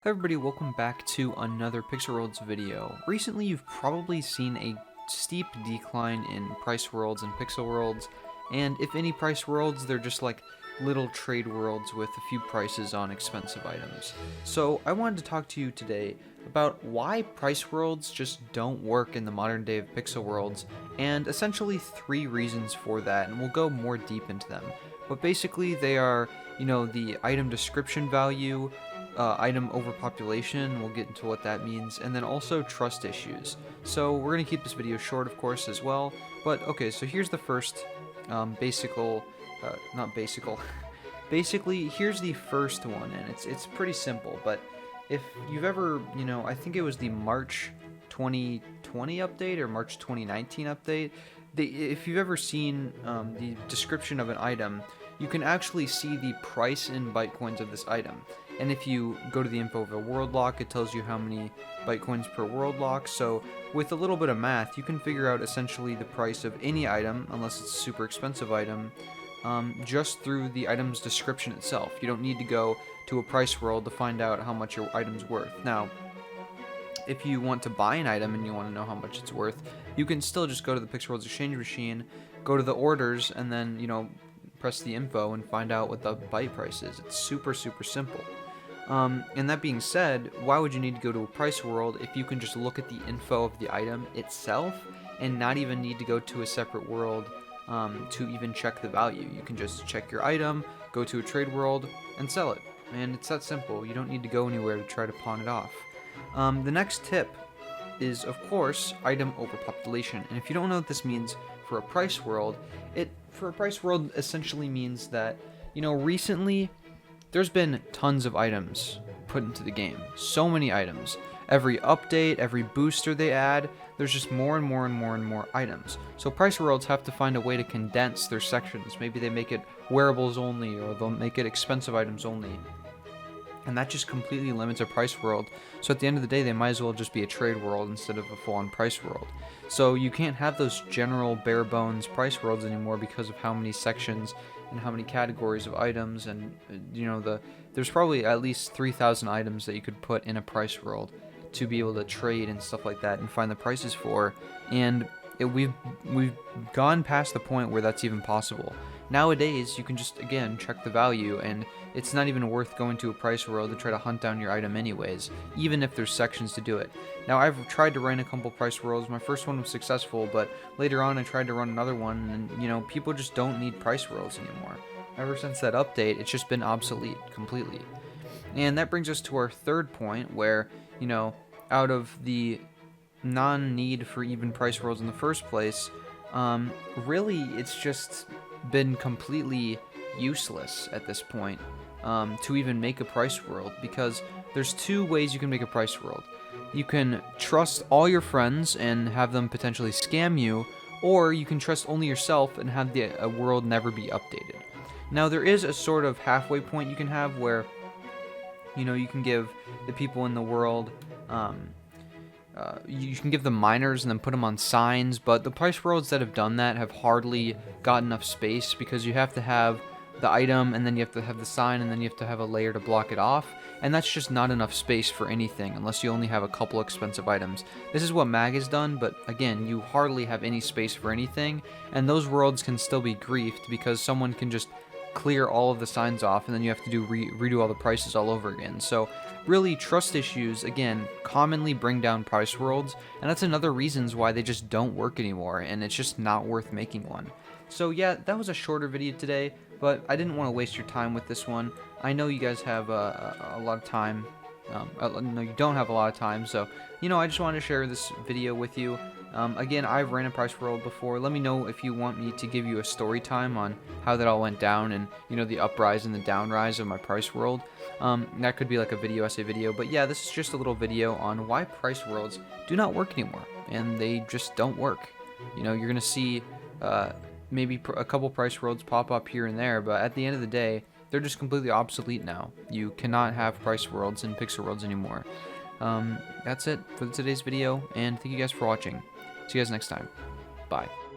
Hi everybody, welcome back to another Pixel Worlds video. Recently you've probably seen a steep decline in price worlds and pixel worlds, and if any price worlds, they're just like little trade worlds with a few prices on expensive items. So I wanted to talk to you today about why price worlds just don't work in the modern day of pixel worlds, and essentially 3 reasons for that, and we'll go more deep into them. But basically they are, the item description value, item overpopulation, we'll get into what that means, and then also trust issues. So we're going to keep this video short, of course, as well, but okay, so here's the first basically, here's the first one, and it's pretty simple, but if you've ever, I think it was the March 2020 update or March 2019 update, if you've ever seen the description of an item, you can actually see the price in Bytecoins of this item. And if you go to the info of a world lock, it tells you how many Bytecoins per world lock. So with a little bit of math, you can figure out essentially the price of any item, unless it's a super expensive item, just through the item's description itself. You don't need to go to a price world to find out how much your item's worth. Now, if you want to buy an item and you want to know how much it's worth, you can still just go to the Pixel Worlds exchange machine, go to the orders, and then, press the info and find out what the byte price is. It's super simple. And that being said, why would you need to go to a price world if you can just look at the info of the item itself and not even need to go to a separate world to even check the value? You can just check your item, go to a trade world, and sell it. And it's that simple. You don't need to go anywhere to try to pawn it off. The next tip is, of course, item overpopulation. And if you don't know what this means for a price world, for a price world essentially means that, recently there's been tons of items put into the game. So many items. Every update, every booster they add, there's just more and more items. So price worlds have to find a way to condense their sections. Maybe they make it wearables only, or they'll make it expensive items only. And that just completely limits a price world. So at the end of the day, they might as well just be a trade world instead of a full-on price world. So you can't have those general bare bones price worlds anymore because of how many sections and how many categories of items, and there's probably at least 3,000 items that you could put in a price world to be able to trade and stuff like that and find the prices for. And we've gone past the point where that's even possible. Nowadays, you can just, again, check the value, and it's not even worth going to a price world to try to hunt down your item anyways, even if there's sections to do it. Now, I've tried to run a couple price worlds. My first one was successful, but later on I tried to run another one, and, people just don't need price worlds anymore. Ever since that update, it's just been obsolete completely. And that brings us to our third point, where, out of the non-need for even price worlds in the first place, really it's just been completely useless at this point to even make a price world, because there's 2 ways you can make a price world. You can trust all your friends and have them potentially scam you, or you can trust only yourself and have the world never be updated. Now, there is a sort of halfway point you can have where you can give the people in the world you can give them miners and then put them on signs, but the price worlds that have done that have hardly got enough space, because you have to have the item, and then you have to have the sign, and then you have to have a layer to block it off, and that's just not enough space for anything unless you only have a couple expensive items. This is what Mag has done, but again, you hardly have any space for anything, and those worlds can still be griefed because someone can just clear all of the signs off, and then you have to redo all the prices all over again. So really, trust issues, again, commonly bring down price worlds, and that's another reasons why they just don't work anymore, and it's just not worth making one. So yeah, that was a shorter video today, but I didn't want to waste your time with this one. I know you guys have a lot of time. No, you don't have a lot of time, so I just wanted to share this video with you. Again, I've ran a price world before. Let me know if you want me to give you a story time on how that all went down, and the uprise and the downrise of my price world. That could be like a video essay video, but yeah, this is just a little video on why price worlds do not work anymore, and they just don't work. You're gonna see maybe a couple price worlds pop up here and there, but at the end of the day, they're just completely obsolete now. You cannot have price worlds and pixel worlds anymore. That's it for today's video, and thank you guys for watching. See you guys next time. Bye.